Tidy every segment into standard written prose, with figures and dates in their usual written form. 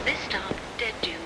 This stop, Dead Dunes.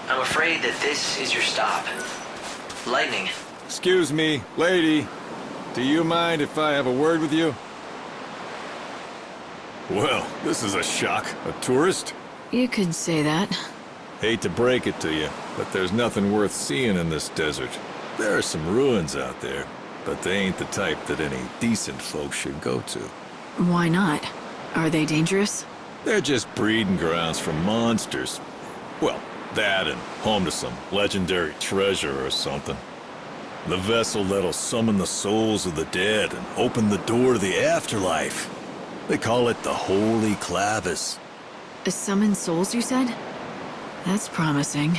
I'm afraid that this is your stop. Lightning. Excuse me, lady. Do you mind if I have a word with you? Well, this is a shock. A tourist? You could say that. Hate to break it to you, but there's nothing worth seeing in this desert. There are some ruins out there, but they ain't the type that any decent folks should go to. Why not? Are they dangerous? They're just breeding grounds for monsters. Well, that and home to some legendary treasure or something. The vessel that'll summon the souls of the dead and open the door to the afterlife. They call it the Holy Clavis. Summon souls, you said? That's promising.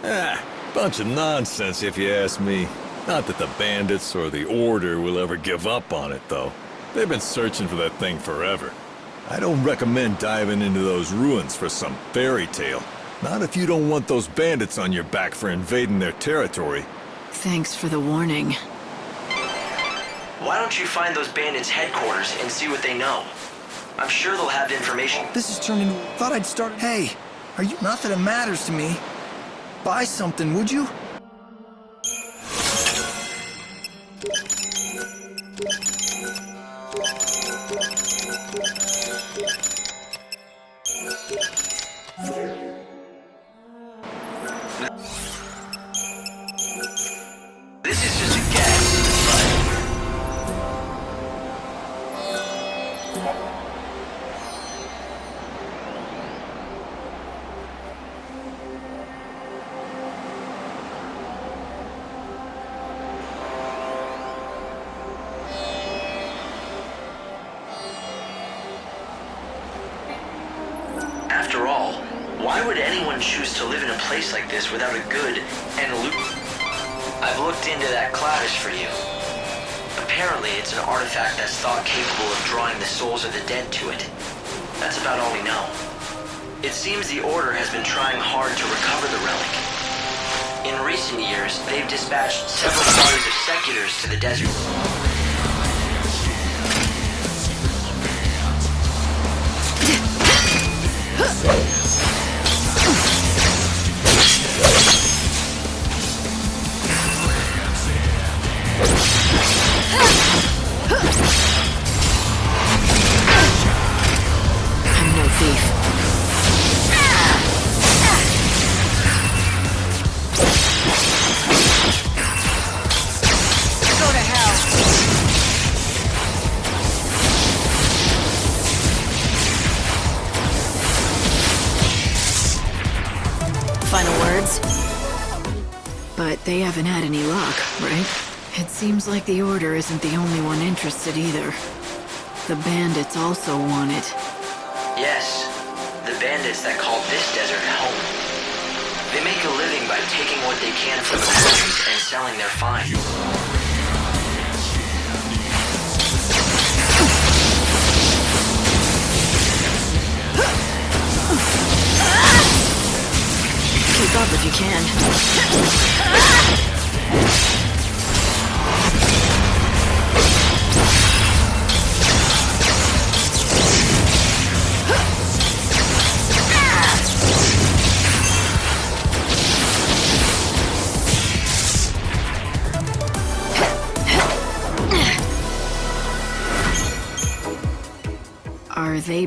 Bunch of nonsense if you ask me. Not that the bandits or the Order will ever give up on it, though. They've been searching for that thing forever. I don't recommend diving into those ruins for some fairy tale. Not if you don't want those bandits on your back for invading their territory. Thanks for the warning. Why don't you find those bandits' headquarters and see what they know? I'm sure they'll have information. This is turning... Thought I'd start... Hey, are you... Not that it matters to me. Buy something, would you? This is just a guess, but... After all, why would anyone choose to live in a place like this without a good and loot? I've looked into that clavis for you. Apparently, it's an artifact that's thought capable of drawing the souls of the dead to it. That's about all we know. It seems the Order has been trying hard to recover the relic. In recent years, they've dispatched several parties of seculars to the desert. I'm no thief. they haven't had any luck, right? It seems like the Order isn't the only one interested either. The bandits also want it. Yes, the bandits that call this desert home. They make a living by taking what they can from the ruins and selling their finds. Keep up if you can. Are they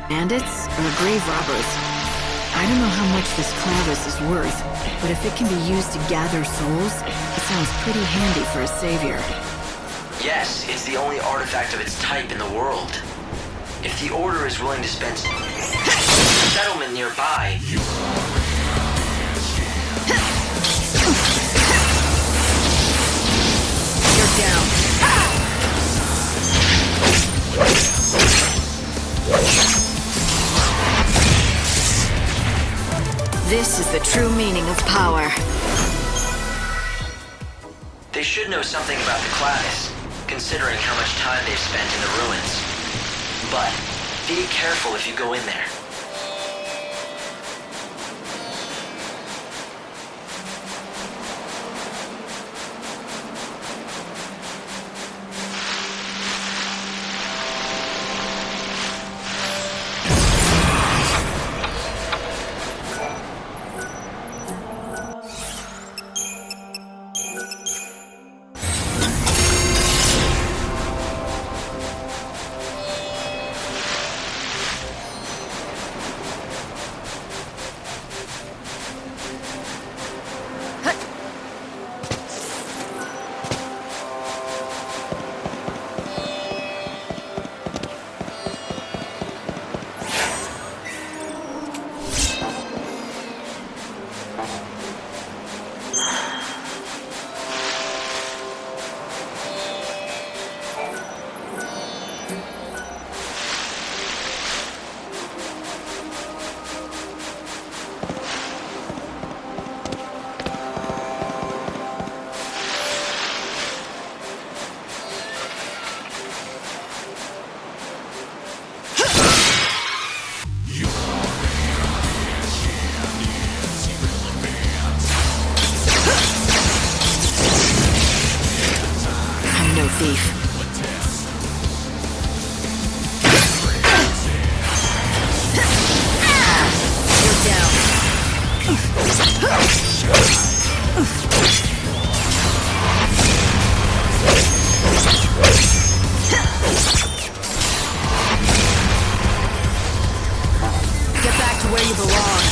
bandits or grave robbers? I don't know how much this Clavis is worth, but if it can be used to gather souls, it sounds pretty handy for a savior. Yes, it's the only artifact of its type in the world. If the Order is willing to spend settlement nearby... You're down. This is the true meaning of power. They should know something about the Clavis, considering how much time they've spent in the ruins. But be careful if you go in there. Thief. You're down. Get back to where you belong.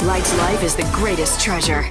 Light's life is the greatest treasure.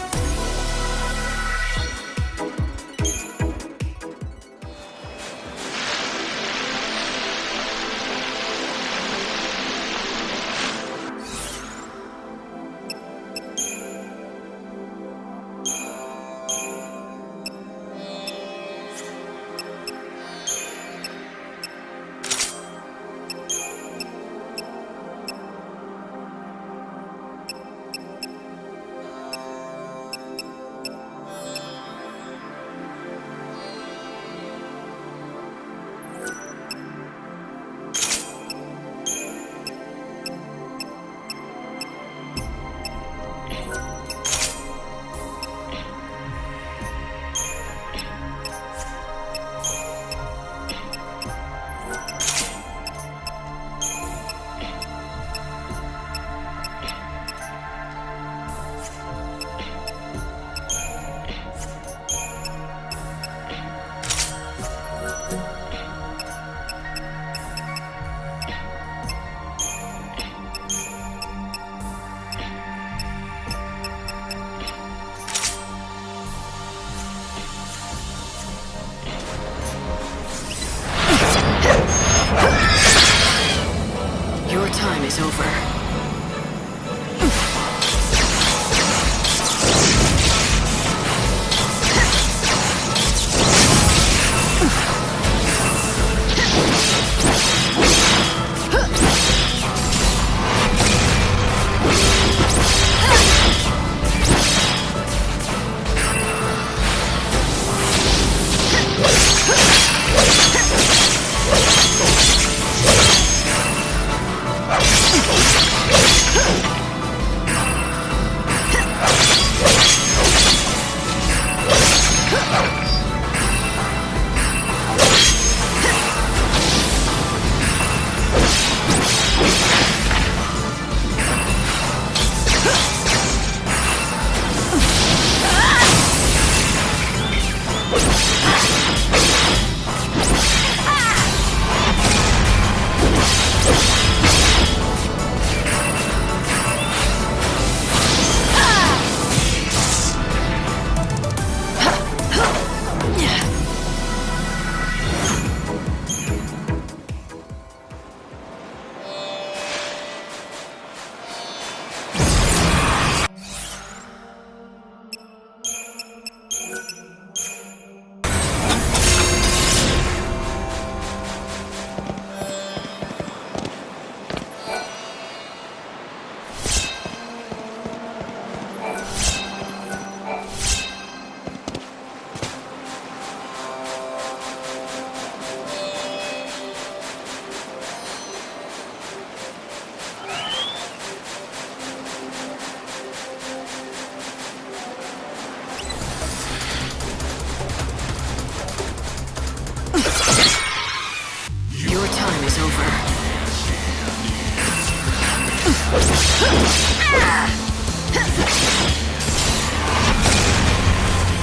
Your time is over.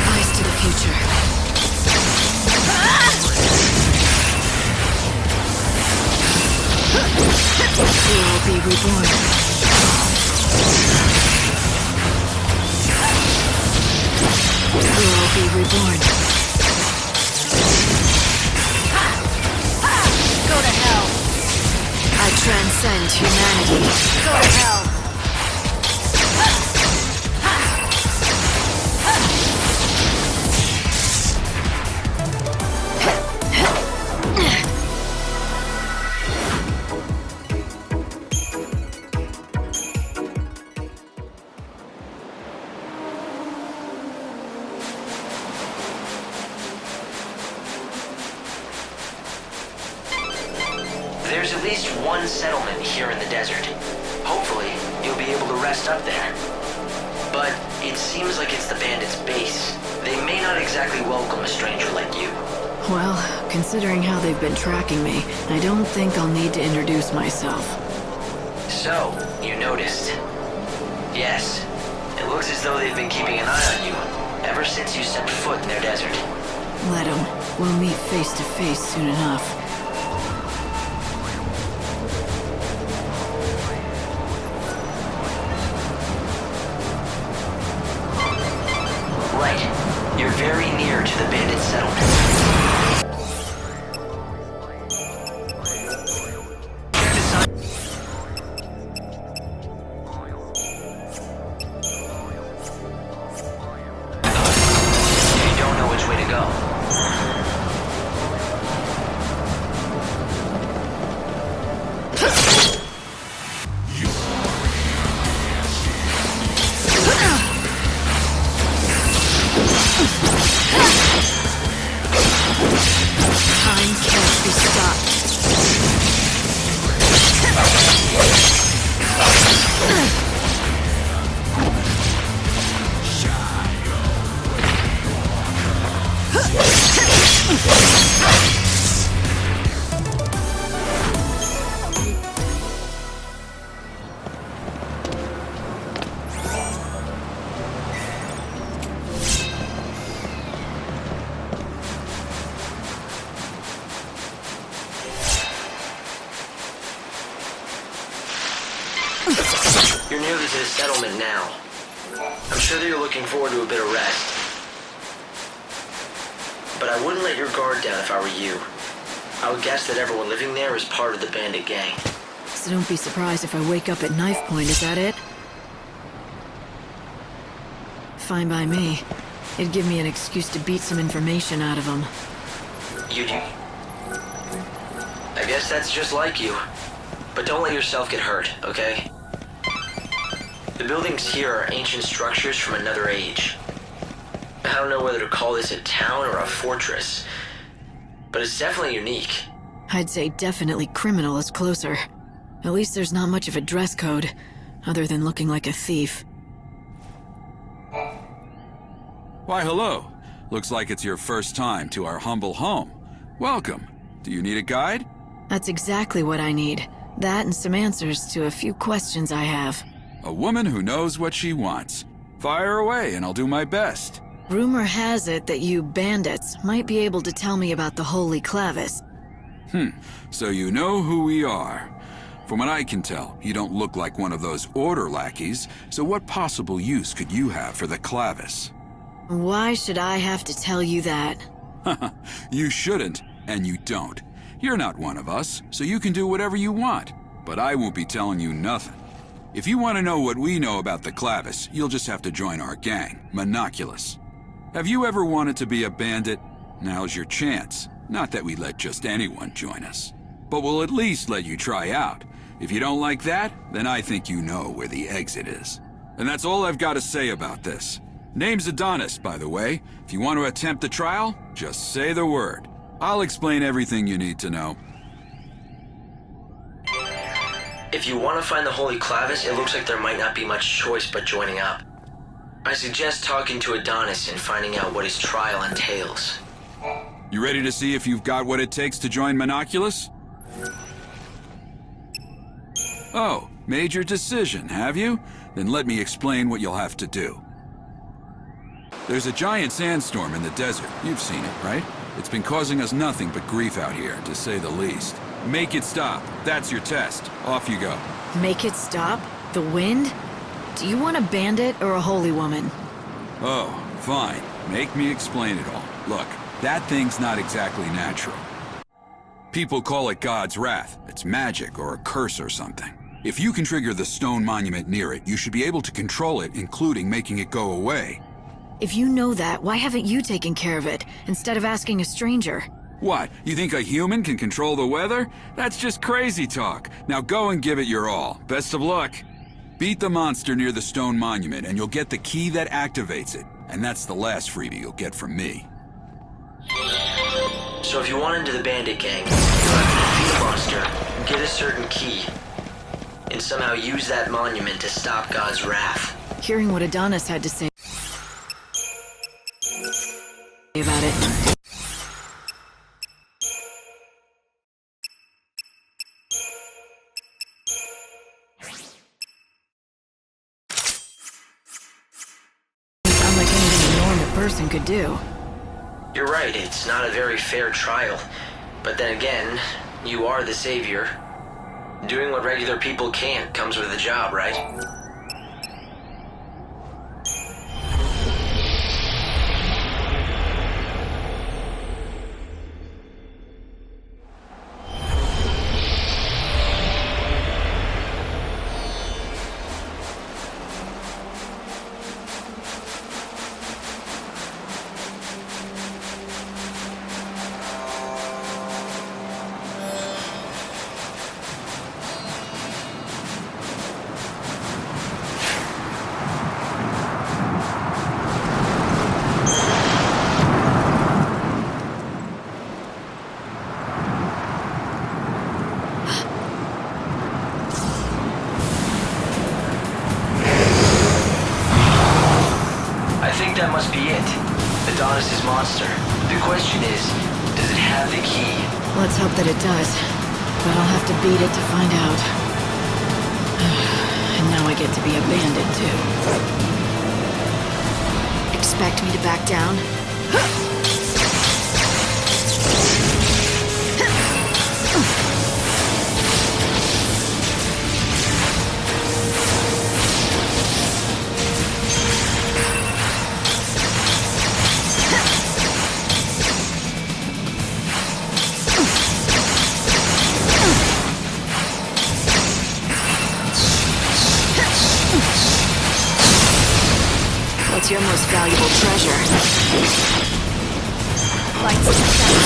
Eyes to the future. We will be reborn. We will be reborn. Go to hell! I transcend humanity. Go to hell! There's at least one settlement here in the desert. Hopefully, you'll be able to rest up there. But it seems like it's the bandits' base. They may not exactly welcome a stranger like you. Well, considering how they've been tracking me, I don't think I'll need to introduce myself. So, you noticed. Yes, it looks as though they've been keeping an eye on you ever since you stepped foot in their desert. Let 'em. We'll meet face to face soon enough. You're nearly to the settlement now. I'm sure that you're looking forward to a bit of rest. But I wouldn't let your guard down if I were you. I would guess that everyone living there is part of the bandit gang. So don't be surprised if I wake up at knife point, is that it? Fine by me. It'd give me an excuse to beat some information out of them. You do? I guess that's just like you. But don't let yourself get hurt, okay? The buildings here are ancient structures from another age. I don't know whether to call this a town or a fortress, but it's definitely unique. I'd say definitely criminal is closer. At least there's not much of a dress code, other than looking like a thief. Why, hello. Looks like it's your first time to our humble home. Welcome. Do you need a guide? That's exactly what I need. That and some answers to a few questions I have. A woman who knows what she wants. Fire away and I'll do my best. Rumor has it that you bandits might be able to tell me about the Holy Clavis. So you know who we are. From what I can tell, you don't look like one of those order lackeys, so what possible use could you have for the Clavis? Why should I have to tell you that? You shouldn't, and you don't. You're not one of us, so you can do whatever you want. But I won't be telling you nothing. If you want to know what we know about the Clavis, you'll just have to join our gang, Monoculus. Have you ever wanted to be a bandit? Now's your chance. Not that we let just anyone join us. But we'll at least let you try out. If you don't like that, then I think you know where the exit is. And that's all I've got to say about this. Name's Adonis, by the way. If you want to attempt the trial, just say the word. I'll explain everything you need to know. If you want to find the Holy Clavis, it looks like there might not be much choice but joining up. I suggest talking to Adonis and finding out what his trial entails. You ready to see if you've got what it takes to join Monoculus? Oh, made your decision, have you? Then let me explain what you'll have to do. There's a giant sandstorm in the desert. You've seen it, right? It's been causing us nothing but grief out here, to say the least. Make it stop. That's your test. Off you go. Make it stop? The wind? Do you want a bandit or a holy woman? Oh, fine. Make me explain it all. Look, that thing's not exactly natural. People call it God's wrath. It's magic or a curse or something. If you can trigger the stone monument near it, you should be able to control it, including making it go away. If you know that, why haven't you taken care of it, instead of asking a stranger? What, you think a human can control the weather? That's just crazy talk. Now go and give it your all. Best of luck. Beat the monster near the stone monument, and you'll get the key that activates it. And that's the last freebie you'll get from me. So if you want into the bandit gang, you have to defeat a monster, get a certain key, and somehow use that monument to stop God's wrath. Hearing what Adonis had to say about it. Unlike anything a normal person could do. You're right, it's not a very fair trial. But then again, you are the savior. Doing what regular people can't comes with a job, right? That must be it. Adonis' monster. The question is, does it have the key? Let's hope that it does. But I'll have to beat it to find out. And now I get to be a bandit, too. Expect me to back down? It's your most valuable treasure. Lights in sight.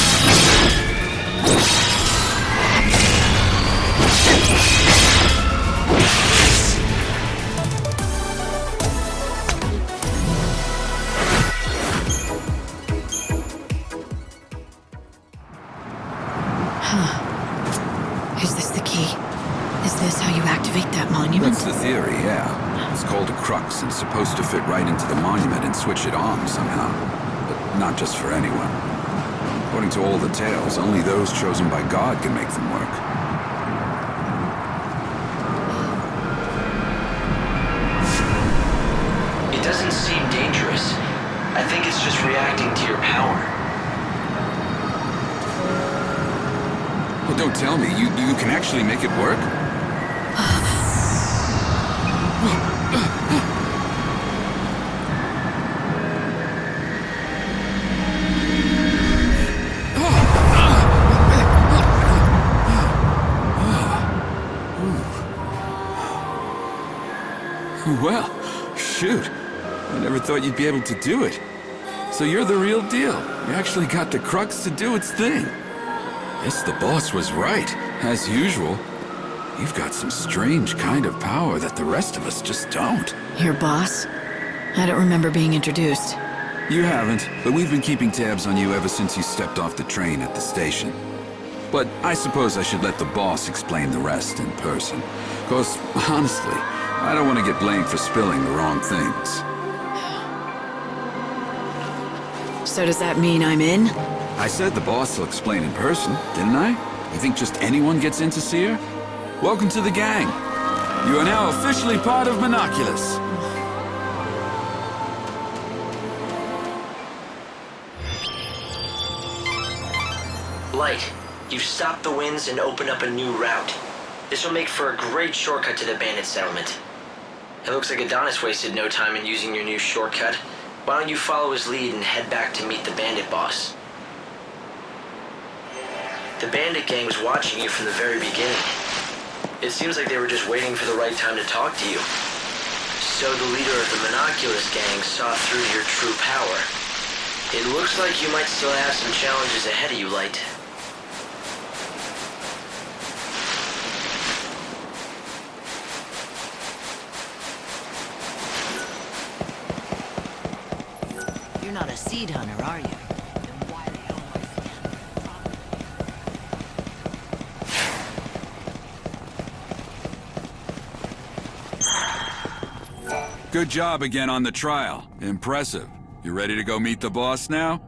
Is this the key? Is this how you activate that monument? That's the theory, yeah. It's called a crux and it's supposed to fit right into the monument and switch it on somehow. But not just for anyone. According to all the tales, only those chosen by God can make them work. It doesn't seem dangerous. I think it's just reacting to your power. Well, don't tell me. You can actually make it work? Well, shoot. I never thought you'd be able to do it. So you're the real deal. You actually got the crux to do its thing. Guess the boss was right, as usual. You've got some strange kind of power that the rest of us just don't. Your boss? I don't remember being introduced. You haven't, but we've been keeping tabs on you ever since you stepped off the train at the station. But I suppose I should let the boss explain the rest in person. 'Cause, honestly, I don't want to get blamed for spilling the wrong things. So does that mean I'm in? I said the boss will explain in person, didn't I? You think just anyone gets in to see her? Welcome to the gang. You are now officially part of Monoculus. Light, you've stopped the winds and opened up a new route. This will make for a great shortcut to the bandit settlement. It looks like Adonis wasted no time in using your new shortcut. Why don't you follow his lead and head back to meet the bandit boss? The bandit gang was watching you from the very beginning. It seems like they were just waiting for the right time to talk to you. So the leader of the Monoculus gang saw through your true power. It looks like you might still have some challenges ahead of you, Light. You're not a seed hunter, are you? Then why the hell am I Good job again on the trial. Impressive. You ready to go meet the boss now?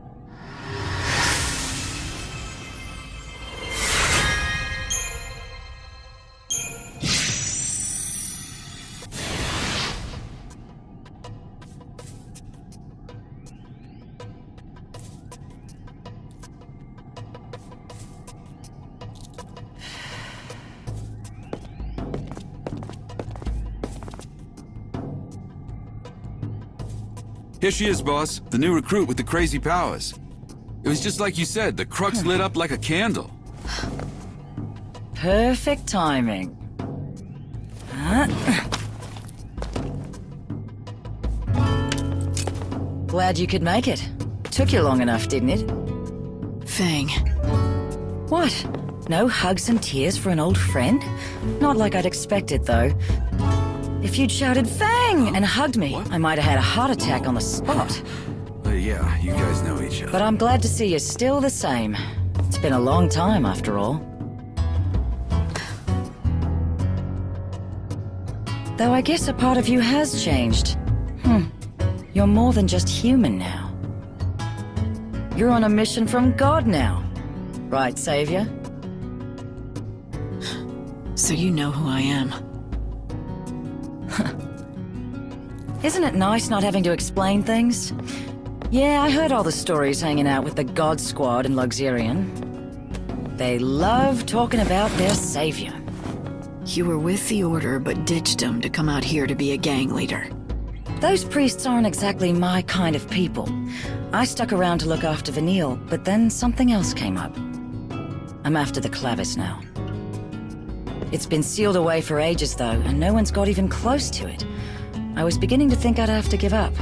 Here she is, boss. The new recruit with the crazy powers. It was just like you said, the crux lit up like a candle. Perfect timing. Glad you could make it. Took you long enough, didn't it? Fang. What? No hugs and tears for an old friend? Not like I'd expected, though. If you'd shouted Fang and hugged me, I might have had a heart attack on the spot. Yeah, you guys know each other. But I'm glad to see you're still the same. It's been a long time, after all. Though I guess a part of you has changed. You're more than just human now. You're on a mission from God now. Right, Savior? So you know who I am. Isn't it nice not having to explain things? Yeah, I heard all the stories hanging out with the God Squad in Luxurion. They love talking about their savior. You were with the Order, but ditched them to come out here to be a gang leader. Those priests aren't exactly my kind of people. I stuck around to look after Vanille, but then something else came up. I'm after the Clavis now. It's been sealed away for ages, though, and no one's got even close to it. I was beginning to think I'd have to give up.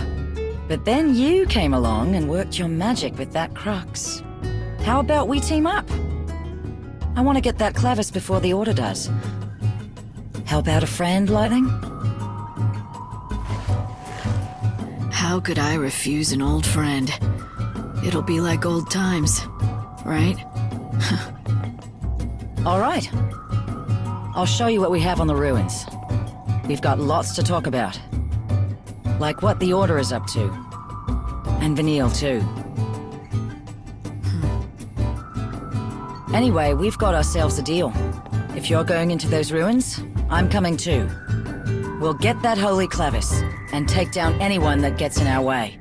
But then you came along and worked your magic with that crux. How about we team up? I want to get that clavis before the Order does. Help out a friend, Lightning? How could I refuse an old friend? It'll be like old times, right? All right. I'll show you what we have on the ruins. We've got lots to talk about. Like what the Order is up to. And Vanille, too. Anyway, we've got ourselves a deal. If you're going into those ruins, I'm coming too. We'll get that holy clavis, and take down anyone that gets in our way.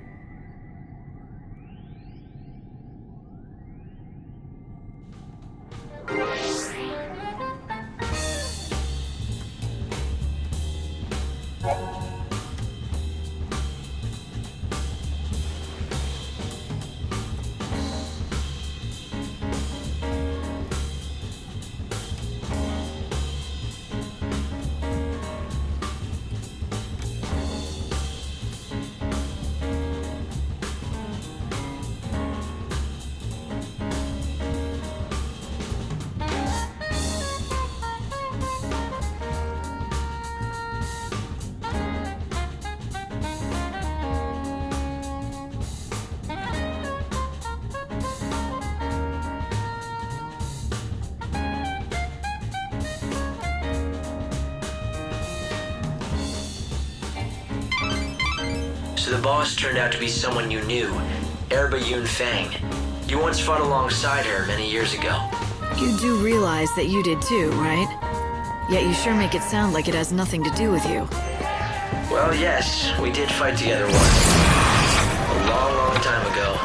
So the boss turned out to be someone you knew, Erba Yun Fang. You once fought alongside her many years ago. You do realize that you did too, right? Yet you sure make it sound like it has nothing to do with you. Well, yes, we did fight together once. A long, long time ago.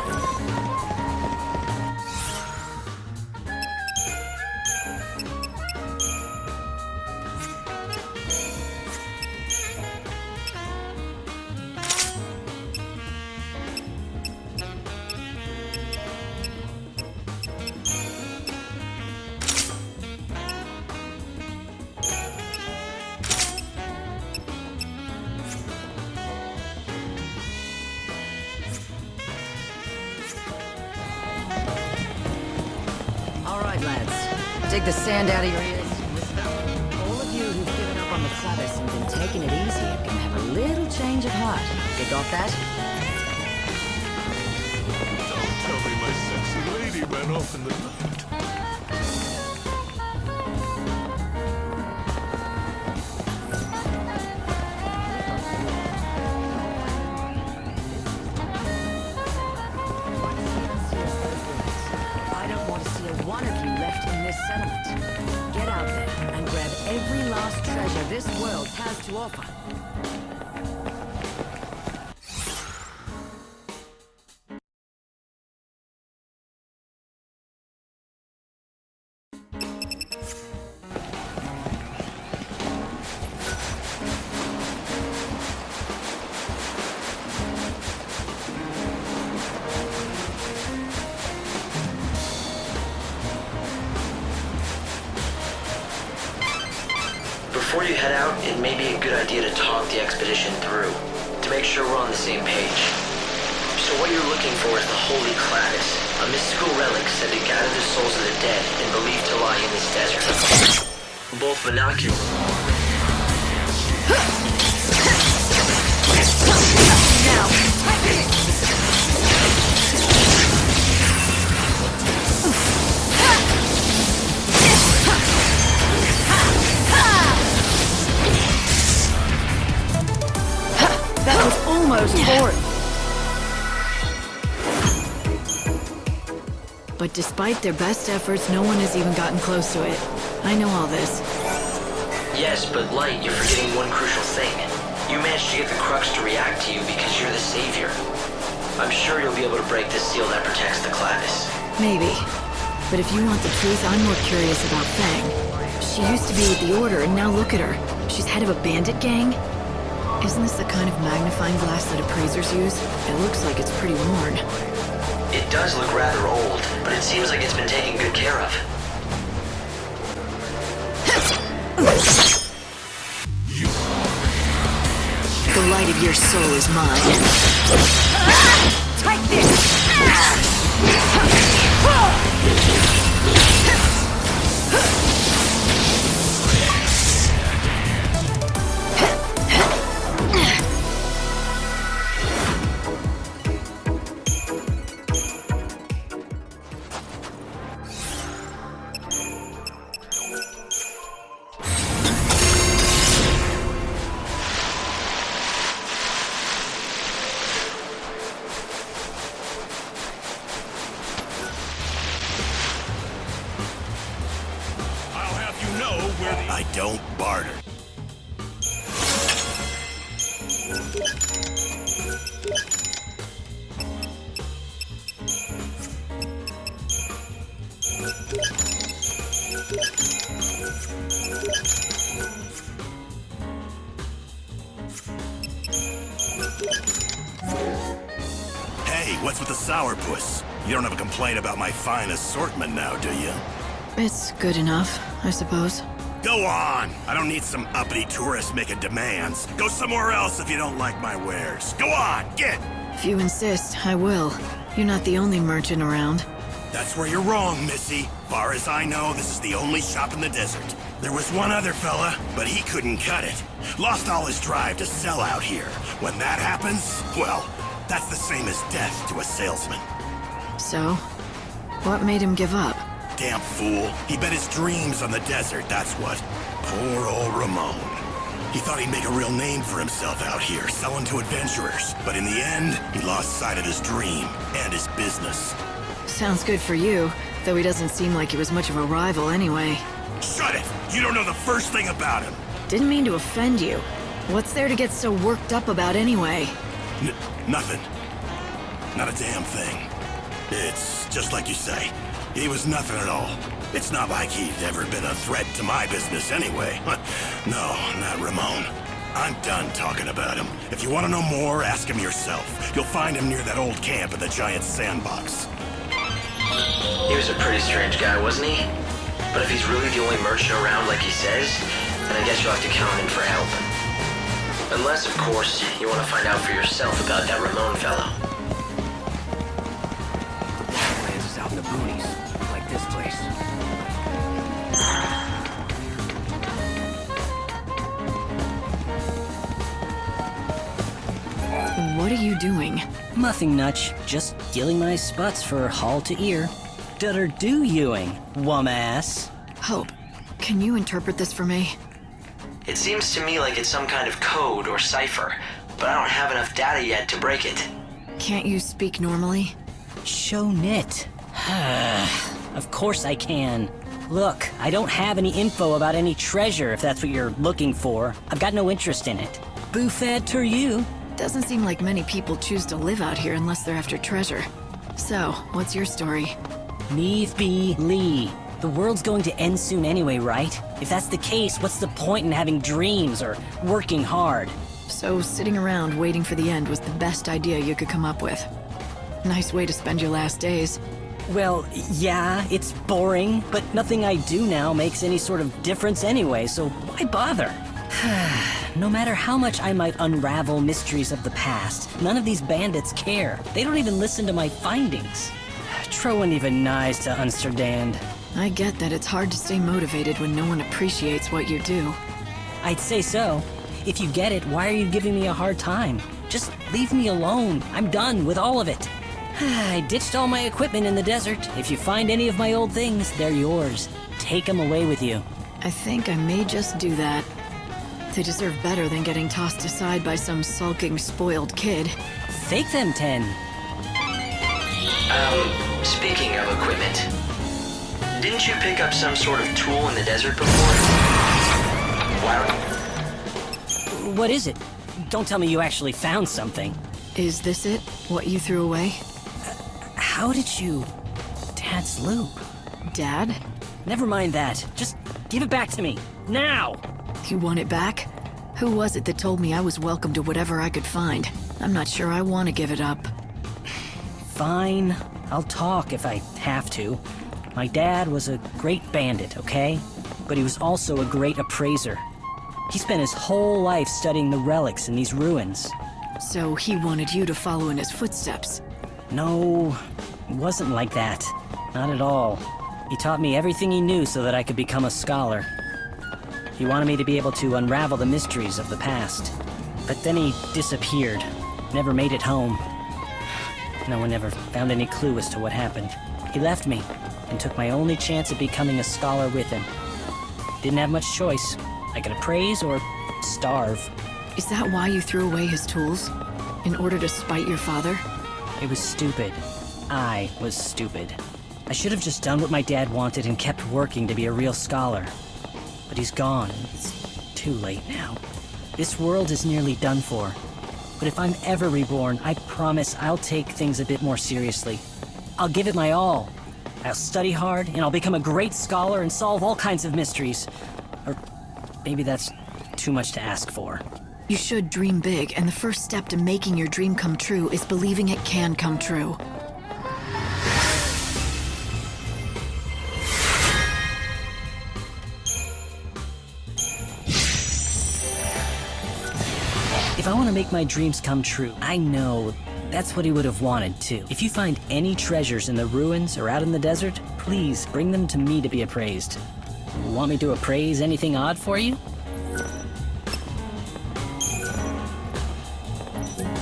Dig the sand out of your ears. Listen up. All of you who've given up on the clavis and been taking it easy are gonna have a little change of heart. You got that? Don't tell me my sexy lady ran off in the night. I don't want to see a one of you left in this settlement. Get out there and grab every last treasure this world has to offer. Before you head out, it may be a good idea to talk the expedition through, to make sure we're on the same page. So what you're looking for is the Holy Clavis, a mystical relic said to gather the souls of the dead and believed to lie in this desert. Both binocular... That was almost forward. But despite their best efforts, no one has even gotten close to it. I know all this. Yes, but Light, you're forgetting one crucial thing. You managed to get the Crux to react to you because you're the Savior. I'm sure you'll be able to break the seal that protects the Clavis. Maybe. But if you want the truth, I'm more curious about Fang. She used to be with the Order, and now look at her. She's head of a bandit gang? Isn't this the kind of magnifying glass that appraisers use? It looks like it's pretty worn. It does look rather old, but it seems like it's been taken good care of. The light of your soul is mine. Take this! I don't barter. Hey, what's with the sourpuss? You don't have a complaint about my fine assortment now, do you? It's good enough, I suppose. Go on! I don't need some uppity tourist making demands. Go somewhere else if you don't like my wares. Go on, get! If you insist, I will. You're not the only merchant around. That's where you're wrong, Missy. Far as I know, this is the only shop in the desert. There was one other fella, but he couldn't cut it. Lost all his drive to sell out here. When that happens, well, that's the same as death to a salesman. So, what made him give up? Damn fool. He bet his dreams on the desert, that's what. Poor old Ramon. He thought he'd make a real name for himself out here, selling to adventurers. But in the end, he lost sight of his dream and his business. Sounds good for you, though he doesn't seem like he was much of a rival anyway. Shut it! You don't know the first thing about him. Didn't mean to offend you. What's there to get so worked up about anyway? Nothing. Not a damn thing. It's just like you say. He was nothing at all. It's not like he'd ever been a threat to my business anyway. No, not Ramon. I'm done talking about him. If you want to know more, ask him yourself. You'll find him near that old camp in the giant sandbox. He was a pretty strange guy, wasn't he? But if he's really the only merchant around like he says, then I guess you'll have to count on him for help. Unless, of course, you want to find out for yourself about that Ramon fellow. Lands is out in the boonies, like this place. What are you doing? Nothing much, just dealing my spots for hall to ear. Do-ing, wum-ass. Hope, can you interpret this for me? It seems to me like it's some kind of code or cipher, but I don't have enough data yet to break it. Can't you speak normally? Show nit. Of course I can. Look, I don't have any info about any treasure if that's what you're looking for. I've got no interest in it. Buffet to you. Doesn't seem like many people choose to live out here unless they're after treasure. So, what's your story? Neve B. Lee. The world's going to end soon anyway, right? If that's the case, what's the point in having dreams or working hard? So, sitting around waiting for the end was the best idea you could come up with. Nice way to spend your last days. Well, yeah, it's boring, but nothing I do now makes any sort of difference anyway, so why bother? No matter how much I might unravel mysteries of the past, none of these bandits care. They don't even listen to my findings. Troen even nice to understand. I get that it's hard to stay motivated when no one appreciates what you do. I'd say so. If you get it, why are you giving me a hard time? Just leave me alone. I'm done with all of it. I ditched all my equipment in the desert. If you find any of my old things, they're yours. Take them away with you. I think I may just do that. They deserve better than getting tossed aside by some sulking, spoiled kid. Fake them 10. Speaking of equipment, didn't you pick up some sort of tool in the desert before? Why don't... What is it? Don't tell me you actually found something. Is this it? What you threw away? How did you... Dad's loop? Dad? Never mind that. Just give it back to me. Now! You want it back? Who was it that told me I was welcome to whatever I could find? I'm not sure I want to give it up. Fine. I'll talk if I have to. My dad was a great bandit, okay? But he was also a great appraiser. He spent his whole life studying the relics in these ruins. So he wanted you to follow in his footsteps. No, it wasn't like that. Not at all. He taught me everything he knew so that I could become a scholar. He wanted me to be able to unravel the mysteries of the past. But then he disappeared. Never made it home. No one ever found any clue as to what happened. He left me and took my only chance at becoming a scholar with him. Didn't have much choice. I could appraise or starve. Is that why you threw away his tools? In order to spite your father? It was stupid. I was stupid. I should have just done what my dad wanted and kept working to be a real scholar. But he's gone. It's too late now. This world is nearly done for. But if I'm ever reborn, I promise I'll take things a bit more seriously. I'll give it my all. I'll study hard, and I'll become a great scholar and solve all kinds of mysteries. Or maybe that's too much to ask for. You should dream big, and the first step to making your dream come true is believing it can come true. If I want to make my dreams come true, I know that's what he would have wanted, too. If you find any treasures in the ruins or out in the desert, please bring them to me to be appraised. Want me to appraise anything odd for you?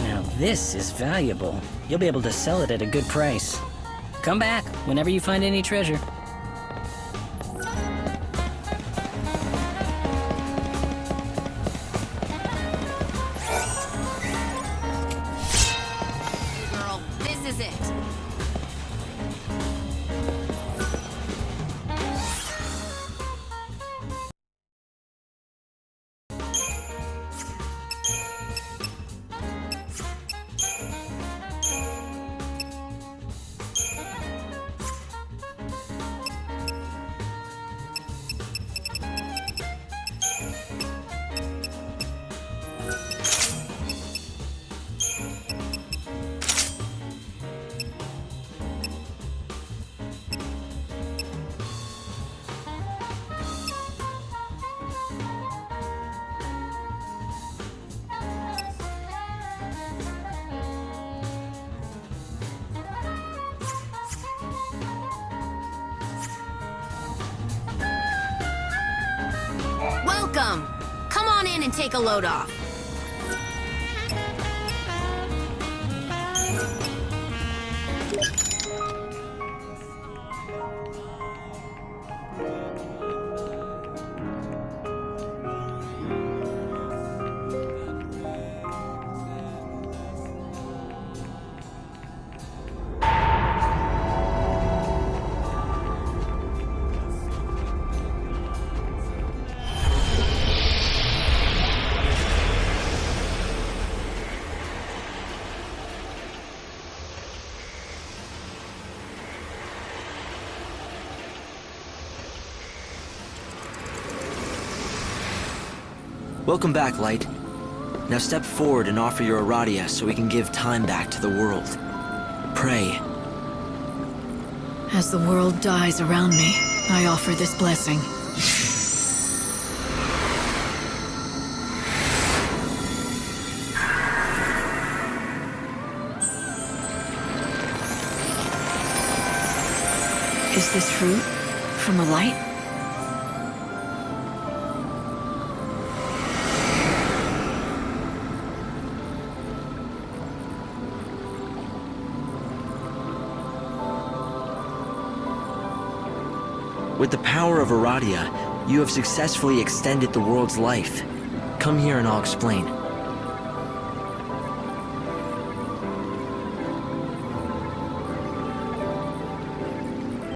Now this is valuable. You'll be able to sell it at a good price. Come back whenever you find any treasure. Girl, this is it. Welcome! Come on in and take a load off. Welcome back, Light. Now step forward and offer your Aradia so we can give time back to the world. Pray. As the world dies around me, I offer this blessing. Is this fruit from the light? With the power of Aradia, you have successfully extended the world's life. Come here and I'll explain.